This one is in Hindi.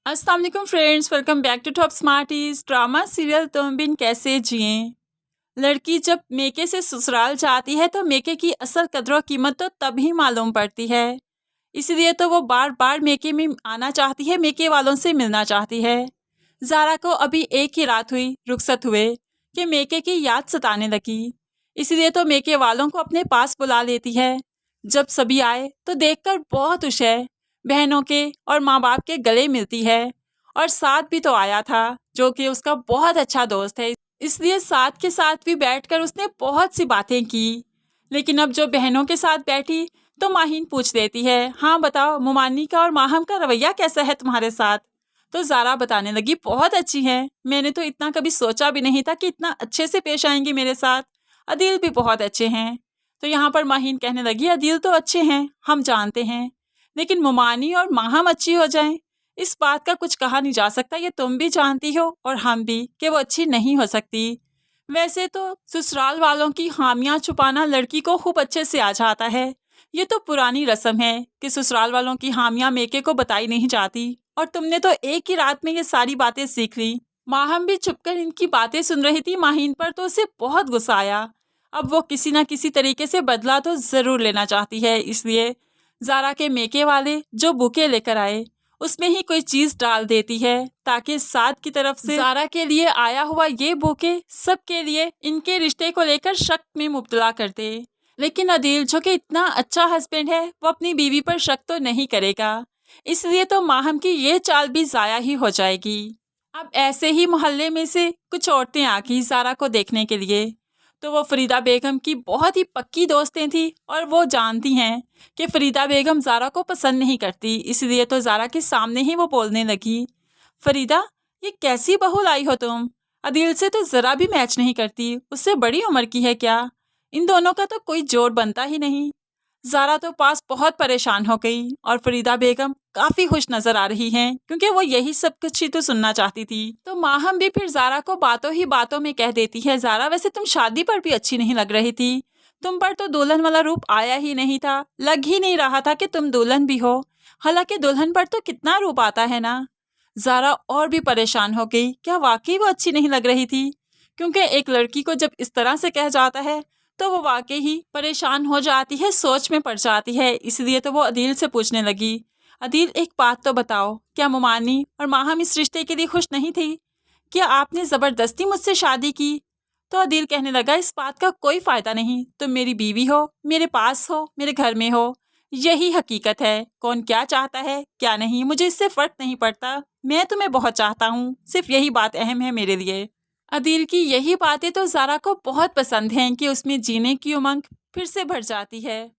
अस्सलाम वालेकुम friends, welcome back to top smarties. Drama serial तुम बिन कैसे जिए। लड़की जब मेके से ससुराल जाती है तो मेके की असल कदर कीमत तो तभी मालूम पड़ती है। इसलिए तो वो बार बार मेके में आना चाहती है, मेके वालों से मिलना चाहती है। जारा को अभी एक ही रात हुई रुखसत हुए कि मेके की याद सताने लगी। इसलिए तो मेके वालों को अपने पास बुला लेती है। जब सभी आए तो देखकर बहुत खुश है। बहनों के और माँ बाप के गले मिलती है। और साथ भी तो आया था जो कि उसका बहुत अच्छा दोस्त है। इसलिए साथ के साथ भी बैठकर उसने बहुत सी बातें की। लेकिन अब जो बहनों के साथ बैठी तो माहीन पूछ देती है, हाँ बताओ मुमानी का और माहम का रवैया कैसा है तुम्हारे साथ। तो जारा बताने लगी, बहुत अच्छी है। मैंने तो इतना कभी सोचा भी नहीं था कि इतना अच्छे से पेश आएंगी मेरे साथ। अदील भी बहुत अच्छे हैं। तो यहाँ पर माहीन कहने लगी, अदील तो अच्छे हैं, हम जानते हैं, लेकिन मुमानी और माहम अच्छी हो जाएं, इस बात का कुछ कहा नहीं जा सकता। ये तुम भी जानती हो और हम भी कि वो अच्छी नहीं हो सकती। वैसे तो ससुराल वालों की हामियां छुपाना लड़की को खूब अच्छे से आ जाता है। ये तो पुरानी रस्म है कि ससुराल वालों की हामियां मेके को बताई नहीं जाती। और तुमने तो एक ही रात में ये सारी बातें सीख ली। माहम भी छुपकर इनकी बातें सुन रही थी। माहीन पर तो उसे बहुत गुस्सा आया। अब वो किसी ना किसी तरीके से बदला तो जरूर लेना चाहती है। इसलिए जारा के मेके वाले जो बुके लेकर आए उसमें ही कोई चीज डाल देती है ताकि साद की तरफ से जारा के लिए आया हुआ ये बुके सबके लिए इनके रिश्ते को लेकर शक में मुब्तला कर दे। लेकिन अदील जो कि इतना अच्छा हस्बैंड है वो अपनी बीवी पर शक तो नहीं करेगा। इसलिए तो माहम की ये चाल भी जाया ही हो जाएगी। अब ऐसे ही मोहल्ले में से कुछ औरतें आ गई जारा को देखने के लिए। तो वो फरीदा बेगम की बहुत ही पक्की दोस्तें थी और वो जानती हैं कि फरीदा बेगम जारा को पसंद नहीं करती। इसलिए तो जारा के सामने ही वो बोलने लगी, फरीदा ये कैसी बहू लाई हो तुम। अदील से तो ज़रा भी मैच नहीं करती, उससे बड़ी उम्र की है क्या। इन दोनों का तो कोई जोड़ बनता ही नहीं। जारा तो पास बहुत परेशान हो गई और फरीदा बेगम काफी खुश नजर आ रही हैं क्योंकि वो यही सब कुछ ही तो सुनना चाहती थी। तो माहम भी फिर जारा को बातों ही बातों में कह देती है, जारा वैसे तुम शादी पर भी अच्छी नहीं लग रही थी। तुम पर तो दुल्हन वाला रूप आया ही नहीं था, लग ही नहीं रहा था कि तुम दुल्हन भी हो। हालांकि दुल्हन पर तो कितना रूप आता है ना। जारा और भी परेशान हो गई, क्या वाकई वो अच्छी नहीं लग रही थी। क्योंकि एक लड़की को जब इस तरह से कह जाता है तो वो वाकई ही परेशान हो जाती है, सोच में पड़ जाती है। इसलिए तो वो अदील से पूछने लगी, अदील एक बात तो बताओ, क्या मुमानी और माहम इस रिश्ते के लिए खुश नहीं थी? क्या आपने ज़बरदस्ती मुझसे शादी की? तो अदील कहने लगा, इस बात का कोई फ़ायदा नहीं। तुम मेरी बीवी हो, मेरे पास हो, मेरे घर में हो, यही हकीकत है। कौन क्या चाहता है क्या नहीं मुझे इससे फ़र्क नहीं पड़ता। मैं तुम्हें बहुत चाहता हूँ, सिर्फ यही बात अहम है मेरे लिए। अदील की यही बातें तो जारा को बहुत पसंद हैं कि उसमें जीने की उमंग फिर से भर जाती है।